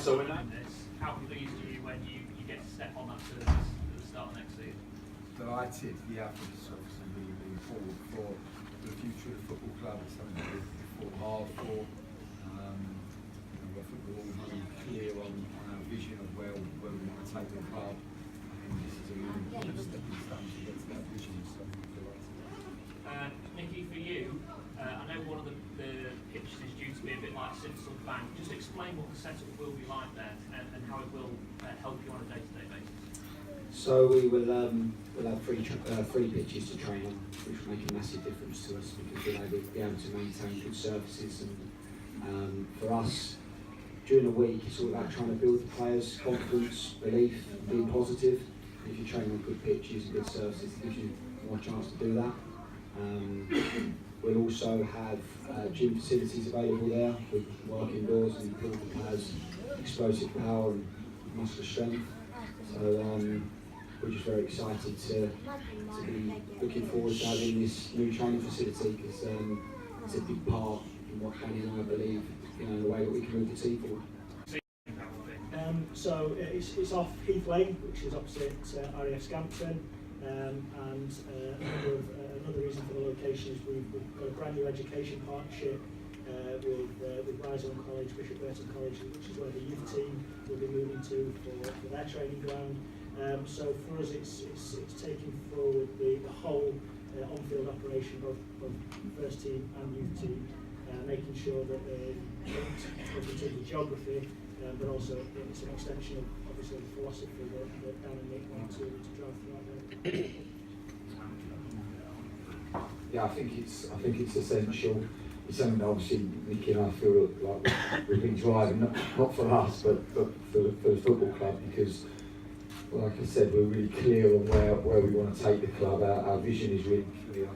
So how pleased are you when you get to step on that surface at the start of next season? Delighted, yeah, I think it's obviously really important for the future of the football club. It's something that we've fought hard for. I think we're all very clear on our vision of where we want to take the club. I think this is a really important stepping stone to get to that vision. So delighted. Nicky, for you, I know one of the pitches is due to be a bit like Sincil Bank. Just explain what the setup will be like there and how it will help you on a day-to-day basis. So we will we'll have three pitches to train on, which will make a massive difference to us because we'll be able to maintain good services. And for us, during the week, it's all about trying to build the players' confidence, belief, and being positive. If you train on good pitches and good services, it gives you more chance to do that. We'll also have gym facilities available there with work indoors and build the players' explosive power and muscular strength. So we're just very excited to be looking forward to having this new training facility because it's a big part in what Danny and I believe, the way that we can move the team forward. So it's off Heath Lane, which is opposite RAF Scampton, and another reason for the location is we've got a brand new education partnership with Rysholme College, Bishop Burton College, which is where the youth team will be moving to for their training ground. So for us, it's taking forward the whole on-field operation, both first team and youth team, making sure that they don't in terms of geography, but also it's an extension of obviously the philosophy that Dan and Nick want to drive throughout there. Yeah, I think it's essential. It's something that obviously Nicky and I feel like we've been driving, not for us, but for the football club, because, like I said, we're really clear on where we want to take the club. Our vision is really clear,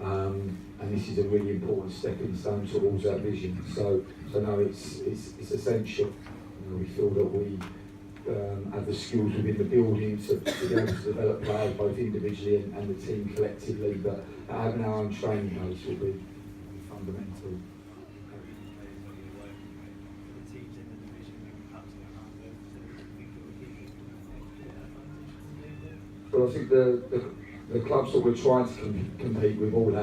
and this is a really important stepping stone towards that vision. So no, it's essential. We feel that we have the skills within the building to be able to develop players both individually and the team collectively, but having our own training base will be fundamental. Well, I think the clubs that we're trying to compete with all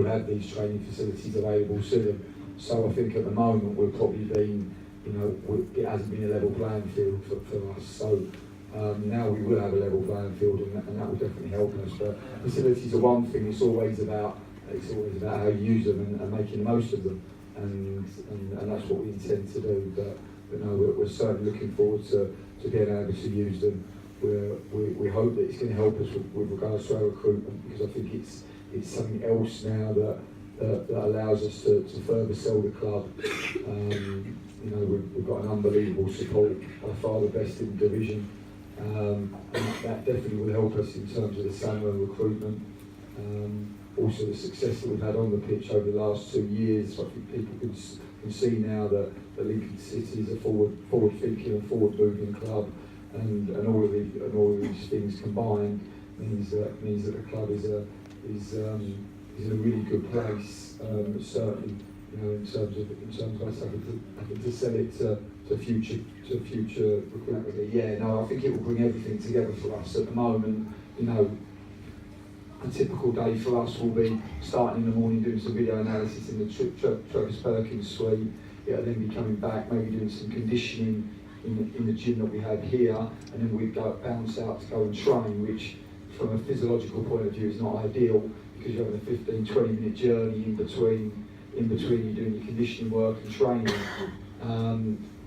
have these training facilities available to them. So I think at the moment we're probably being, it hasn't been a level playing field for us. So now we will have a level playing field, and that will definitely help us. But facilities are one thing. It's always about how you use them and making the most of them, and that's what we intend to do. But no, we're certainly looking forward to being able to use them. We hope that it's going to help us with regards to our recruitment, because I think it's something else now that allows us to further sell the club. We've got an unbelievable support, by far the best in the division, and that definitely will help us in terms of the summer and recruitment. Also the success that we've had on the pitch over the last 2 years. I think people can see now that Lincoln City is a forward-thinking and forward-moving club. And all of these things combined means that the club is in a really good place. Certainly, in terms of us having to sell it to future recruitment. Yeah, no, I think it will bring everything together for us. At the moment, a typical day for us will be starting in the morning doing some video analysis in the Travis Perkins suite. It'll then be coming back, maybe doing some conditioning in the gym that we have here, and then we'd bounce out to go and train, which from a physiological point of view is not ideal, because you're having a 15-20 minute journey in between you doing your conditioning work and training.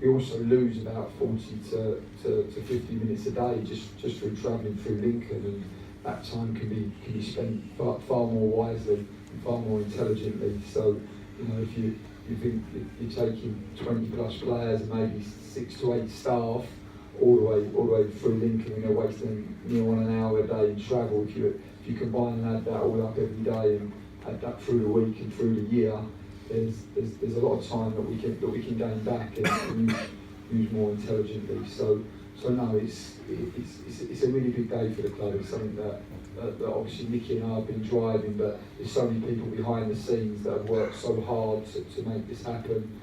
We also lose about 40 to 50 minutes a day just through travelling through Lincoln, and that time can be spent far more wisely and far more intelligently. So if you think you're taking 20 plus players and maybe 6 to 8 staff all the way through Lincoln, and they're wasting near on an hour a day in travel. If you combine and add that all up every day and add that through the week and through the year, there's a lot of time that we can gain back and use more intelligently. So no, it's a really big day for the club. It's something that obviously Nicky and I have been driving, but there's so many people behind the scenes that have worked so hard to make this happen.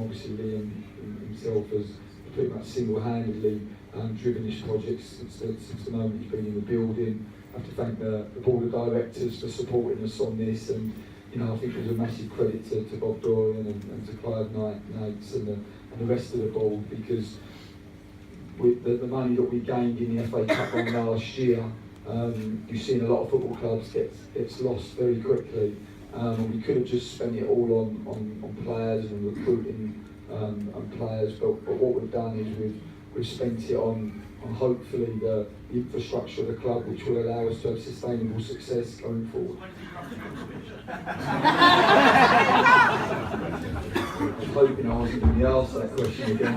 Obviously Liam himself has pretty much single-handedly driven this project since the moment he's been in the building. I have to thank the board of directors for supporting us on this, and you know, I think there's a massive credit to Bob Dorian and to Clive Nates and the rest of the board, because with the money that we gained in the FA Cup run last year, you've seen a lot of football clubs gets lost very quickly, and we could have just spent it all on players and recruiting and players, but what we've done is we've spent it on hopefully the infrastructure of the club, which will allow us to have sustainable success going forward. I was hoping I wasn't going to be asked that question again.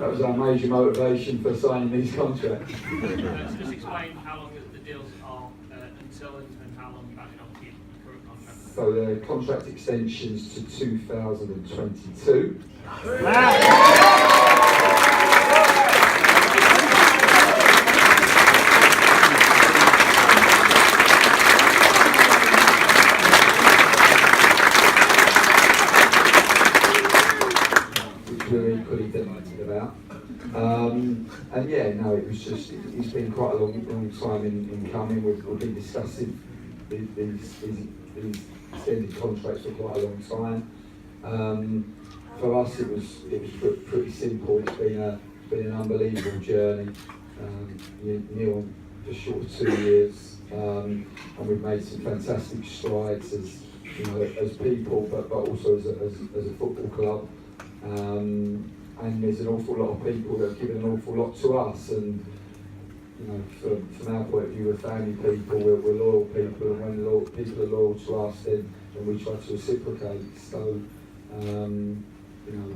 That was our major motivation for signing these contracts. Just explain how long the deals are until and how long you've actually got to keep the current contract. So the contract extensions to 2022. We're equally delighted about. And yeah, no, it was just, it's been quite a long time in coming. We've been discussing these extended contracts for quite a long time. For us, it was pretty simple. It's been an unbelievable journey. Neil, just short of 2 years, and we've made some fantastic strides as you know, as people, but also as a football club. And there's an awful lot of people that have given an awful lot to us, and you know, from our point of view, we're family people, we're loyal people, and when people are loyal to us, then we try to reciprocate. So, you know,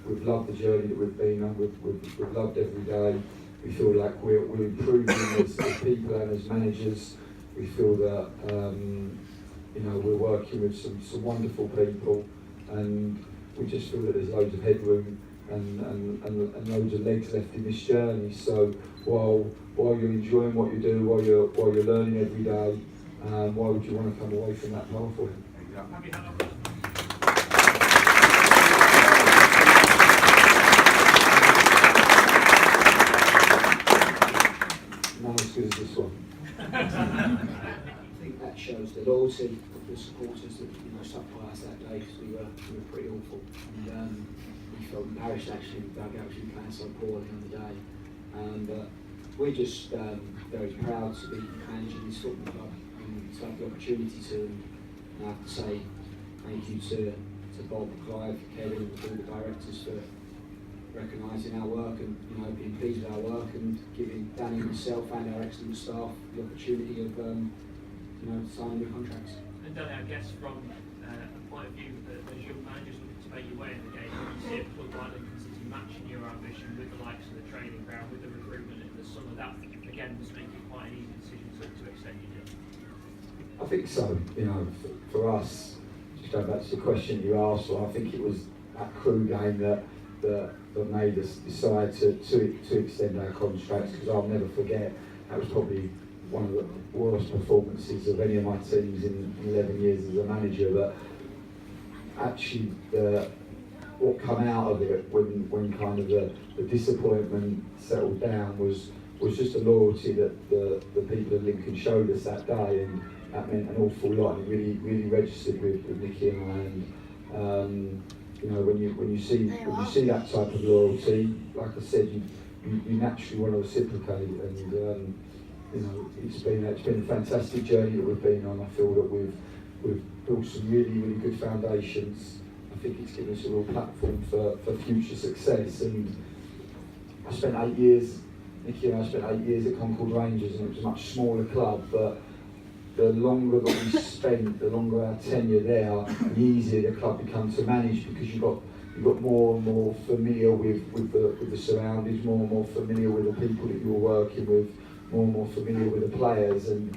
we've loved the journey that we've been on. We've loved every day. We feel like we're improving as people and as managers. We feel that you know, we're working with some wonderful people, and we just feel that there's loads of headroom and loads of legs left in this journey. So while you're enjoying what you do, while you're learning every day, why would you want to come away from that pathway? Not as good as this one. I think that shows the loyalty of the supporters that stuck by us that day, because we were pretty awful, and we felt embarrassed actually with Doug actually playing so poorly on the day. But we're just very proud to be managing this football club and to have the opportunity to. And I have to say thank you to Bob, Clive, Kevin, and all the directors for recognising our work and being pleased with our work, and giving Danny and myself and our excellent staff the opportunity of signing new contracts. And Danny, I guess from a point of view as young managers looking to make your way in the game, you see a club like Lincoln City matching your ambition with the likes of the training ground, with the recruitment in the summer. That again must make it quite an easy decision to extend your deal. I think so. You know, for us, just going back to the question you asked, I think it was that Crew game that made us decide to extend our contracts, because I'll never forget, that was probably one of the worst performances of any of my teams in 11 years as a manager. But actually, what came out of it when kind of the disappointment settled down was just the loyalty that the people of Lincoln showed us that day, and that meant an awful lot. It really registered with Nicky and I. And you know, when you see that type of loyalty, like I said, you naturally want to reciprocate, and you know, it's been a fantastic journey that we've been on. I feel that we've built some really good foundations. I think it's given us a real platform for future success. And I spent 8 years, Nicky and I spent 8 years at Concord Rangers, and it was a much smaller club, but the longer that we spent, the longer our tenure there, the easier the club becomes to manage, because you got more and more familiar with the surroundings, more and more familiar with the people that you're working with, more and more familiar with the players, and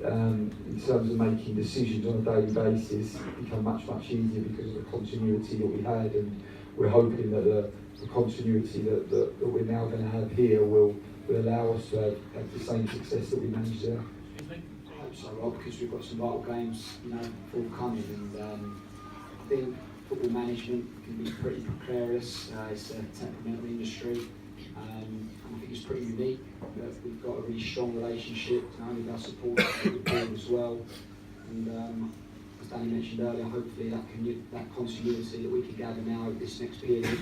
in terms of making decisions on a daily basis, it become much easier because of the continuity that we had. And we're hoping that the continuity that we're now going to have here will allow us to have the same success that we managed there. I hope so, Rob, because we've got some vital games forthcoming, and I think football management can be pretty precarious. It's a temperamental industry, and I think it's pretty unique. We've got a really strong relationship, not only with our supporters but with the board as well. And as Danny mentioned earlier, hopefully that continuity that we can gather now over this next period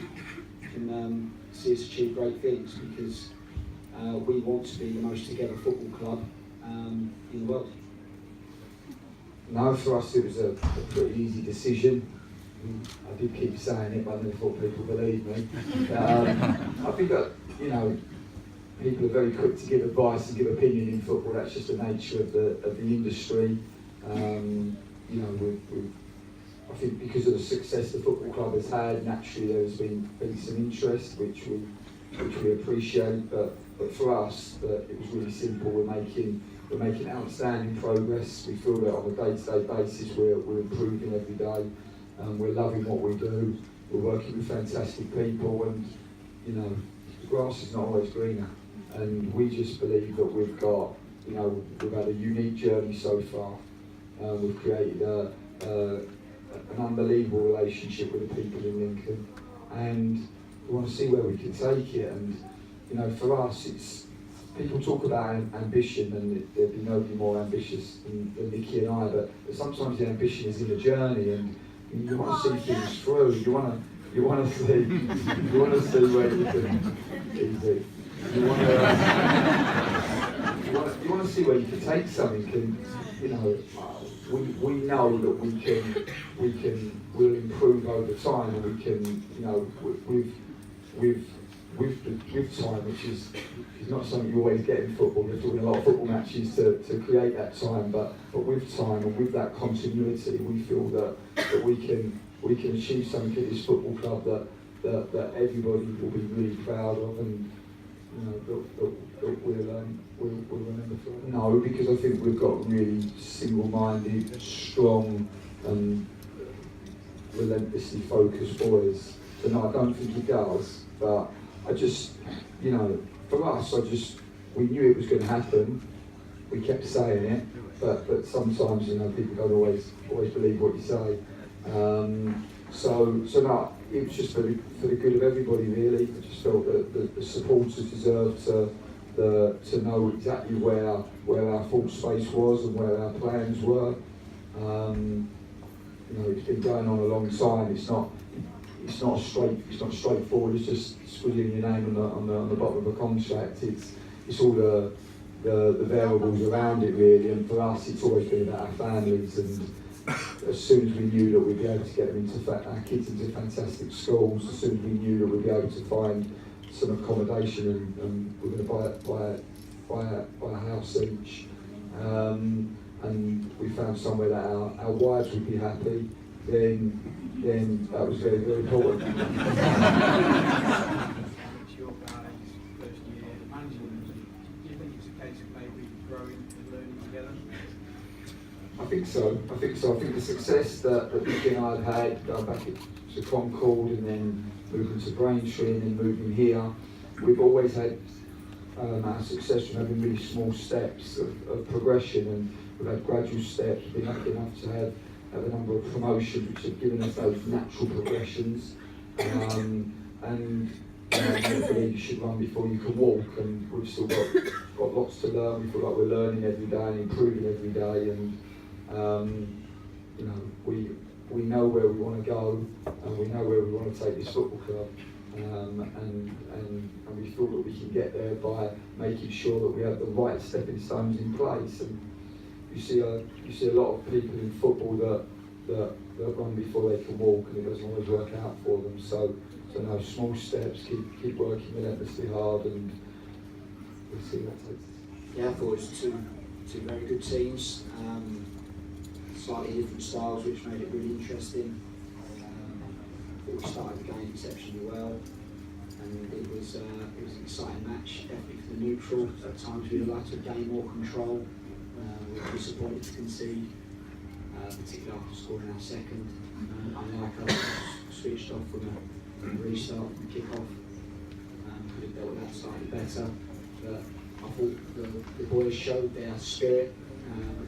can see us achieve great things, because we want to be the most together football club in the world. No, for us it was a pretty easy decision. I did keep saying it, but I never thought people believed me. I think that, you know, people are very quick to give advice and give opinion in football. That's just the nature of the industry. You know, I think because of the success the football club has had, naturally there's been some interest, which we appreciate. But for us, it was really simple. We're making outstanding progress. We feel that on a day-to-day basis we're improving every day. We're loving what we do. We're working with fantastic people, and you know, the grass is not always greener. And we just believe that we've had a unique journey so far. We've created an unbelievable relationship with the people in Lincoln, and we want to see where we can take it. And you know, for us, it's people talk about ambition, and there'd be nobody more ambitious than Nicky and I. But sometimes the ambition is in the journey, and you want to see things through. You want to see where you can. Easy. You want to see where you can take something, and you know, we know that we'll improve over time, and we can, you know, with time, which is not something you always get in football. You're doing a lot of football matches to create that time, but with time and with that continuity, we feel that we can achieve something at this football club that everybody will be really proud of, and you know, that we'll remember forever. No, because I think we've got really single-minded, strong, and relentlessly focused boys. So no, I don't think he does, but I just, you know, for us, we knew it was going to happen. We kept saying it, but sometimes, you know, people don't always believe what you say. So no, it was just for the good of everybody, really. I just felt that the supporters deserved to know exactly where our full space was and where our plans were. You know, it's been going on a long time. It's not straightforward. It's just scribbling your name on the bottom of a contract. It's all the variables around it, really. And for us, it's always been about our families. And as soon as we knew that we'd be able to get them our kids into fantastic schools, as soon as we knew that we'd be able to find some accommodation, and we're going to buy a house each, and we found somewhere that our wives would be happy, then that was very, very important. It's your guys' first year managing. Do you think it's a case of maybe growing and learning together? I think so. I think the success that Nicky and I had going back to Concord, and then moving to Braintree, and then moving here, we've always had our success from having really small steps of progression, and we've had gradual steps. We've been lucky enough to have a number of promotions which have given us those natural progressions, and hopefully you should run before you can walk, and we've still got lots to learn. We feel like we're learning every day and improving every day, and you know, we know where we want to go, and we know where we want to take this football club, and we feel that we can get there by making sure that we have the right stepping stones in place. And you see a lot of people in football that run before they can walk, and it doesn't always work out for them. So no, small steps, keep working relentlessly hard, and we'll see what takes us. Yeah, I thought it was two very good teams, slightly different styles, which made it really interesting. I thought we started the game exceptionally well, and it was an exciting match, definitely for the neutral. At times we'd like to gain more control. We were disappointed to concede, particularly after scoring our second. Unlike us, switched off from a restart and kick-off. Could have dealt with that slightly better, but I thought the boys showed their spirit.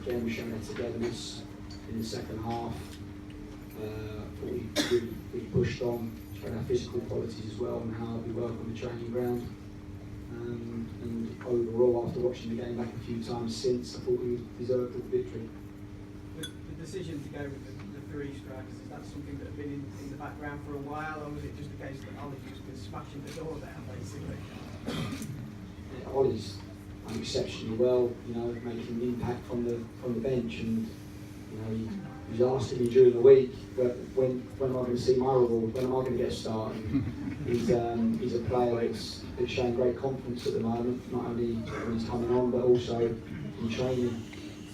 Again, we showed our togetherness in the second half. We we pushed on our physical qualities as well and how we work on the training ground. And overall, after watching the game back a few times since, I thought we deserved the victory. The decision to go with the three strikers, is that something that had been in the background for a while, or was it just a case that Ollie's just been smashing the door down, basically? Ollie's done exceptionally well, making an impact from the bench, and he's asking me during the week, when am I going to see my reward? When am I going to get started? He's a player that's showing great confidence at the moment, not only when he's coming on, but also in training.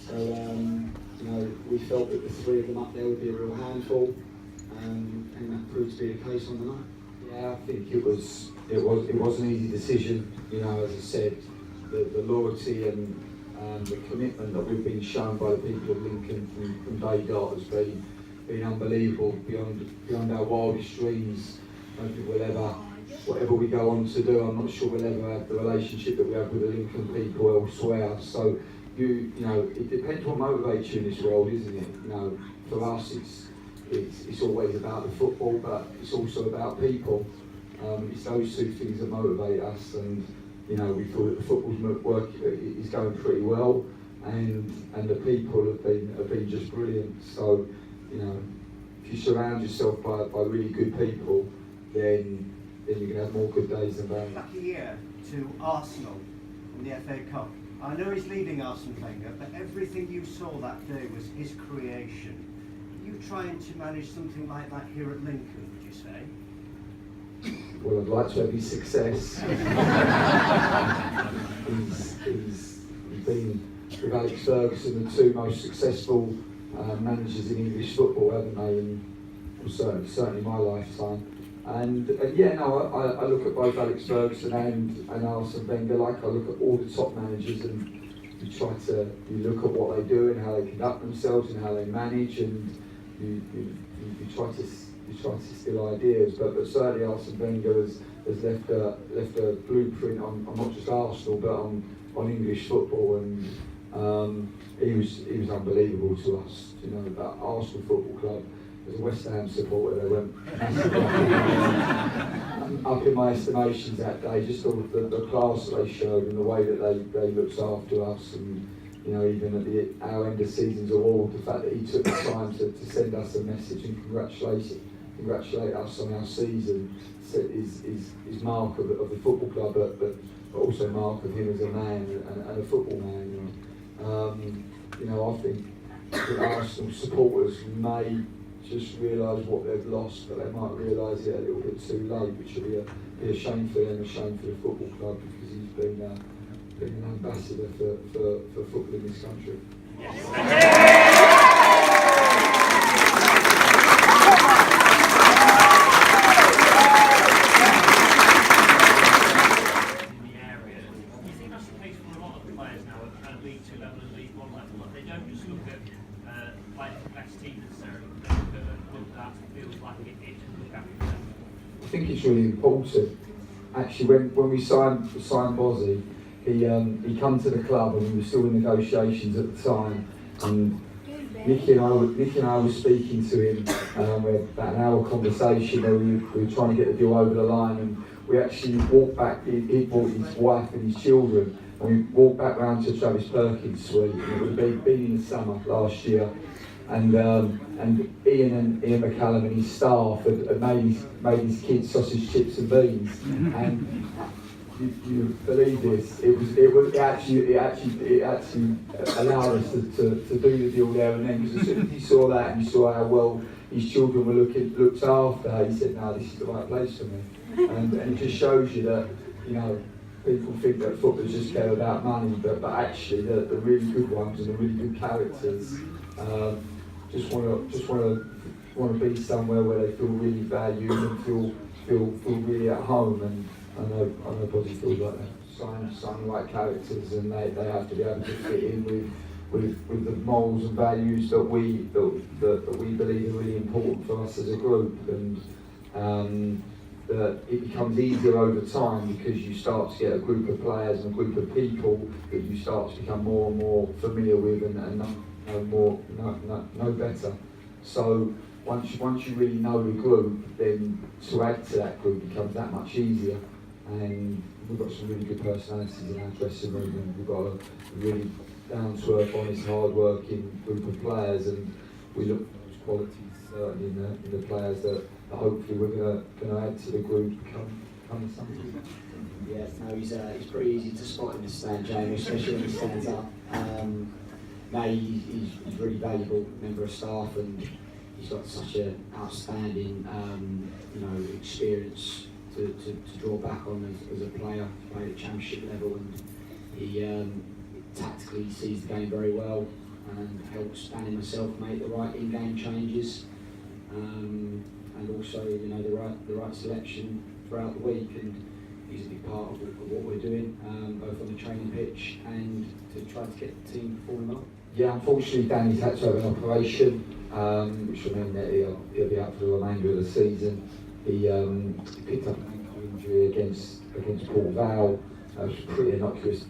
So we felt that the three of them up there would be a real handful, and that proved to be the case on the night. Yeah, I think it was an easy decision. As I said, the loyalty and the commitment that we've been shown by the people of Lincoln from day dot has been unbelievable, beyond our wildest dreams. I don't think we'll ever, whatever we go on to do, I'm not sure we'll ever have the relationship that we have with the Lincoln people elsewhere. So it depends what motivates you in this world, isn't it? For us it's always about the football, but it's also about people. It's those two things that motivate us, and we thought that the football's work is going pretty well, and the people have been just brilliant. So if you surround yourself by really good people, then you're going to have more good days than bad. Lucky year to Arsenal in the FA Cup. I know he's leaving Arsene Wenger, but everything you saw that day was his creation. Are you trying to manage something like that here at Lincoln, would you say? Well, I'd like to have his success. he's been with Alex Ferguson, the two most successful managers in English football, haven't they? In certainly my lifetime. And I look at both Alex Ferguson and Arsene Wenger like I look at all the top managers, and you look at what they do and how they conduct themselves and how they manage, and you try to steal ideas. But certainly Arsene Wenger has left a blueprint on not just Arsenal but on English football, and he was unbelievable to us. That Arsenal Football Club. As a West Ham supporter, they went up in my estimations that day, just all the class that they showed and the way that they looked after us, and even at our end of season's award, the fact that he took the time to send us a message and congratulate us on our season is mark of the football club, but also mark of him as a man and a football man. I think Arsenal supporters may just realise what they've lost, but they might realise it a little bit too late, which will be a shame for them, a shame for the football club, because he's been an ambassador for football in this country. League 2 level and League 1 level. They don't just look at the best team necessarily, that feels like it can look after them. I think it's really important. Actually, when we signed Bozzy, he come to the club and we were still in negotiations at the time. And Nicky and I were speaking to him. We had about an hour conversation where we were trying to get the deal over the line, and we actually walked back. He brought his wife and his children, and we walked back round to Travis Perkins' suite. And it would have been in the summer last year. And Ian McCallum and his staff had made his kids sausage, chips and beans. And you believe this? It actually allowed us to do the deal there and then. Because as soon as he saw that and he saw how well his children were looked after, he said, "No, this is the right place for me." And it just shows you that people think that footballers just care about money, but actually the really good ones and the really good characters just want to be somewhere where they feel really valued and feel really at home. And I know Bozzy feels like that. Sign the right characters, and they have to be able to fit in with the morals and values that we believe are really important for us as a group. And that it becomes easier over time because you start to get a group of players and a group of people that you start to become more and more familiar with and know better. So once you really know the group, then to add to that group becomes that much easier. And we've got some really good personalities in our dressing room, and we've got a really down-to-earth, honest, hard-working group of players, and we look for those qualities certainly in the players that hopefully we're going to add to the group come something. Yeah, no, he's pretty easy to spot in the stand, Jamie, especially when he stands up. No, he's really valuable member of staff, and he's got such an outstanding, experience to draw back on as a player. He played at championship level, and he tactically sees the game very well and helps Dan and myself make the right in-game changes, and also the right selection throughout the week. And he's a big part of what we're doing, both on the training pitch and to try to get the team performing up. Yeah, unfortunately Danny's had to have an operation, which will mean that he'll be out for the remainder of the season. He picked up an ankle injury against Port Vale. It was a pretty innocuous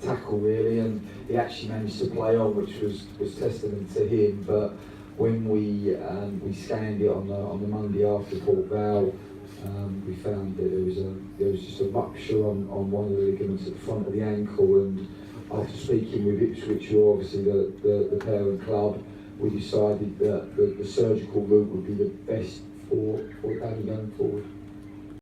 tackle really, and he actually managed to play on, which was testament to him. But when we scanned it on the Monday after Port Vale, we found that there was just a rupture on one of the ligaments at the front of the ankle, and after speaking with Ipswich, who are obviously the parent club, we decided that the surgical route would be the best for Danny going forward.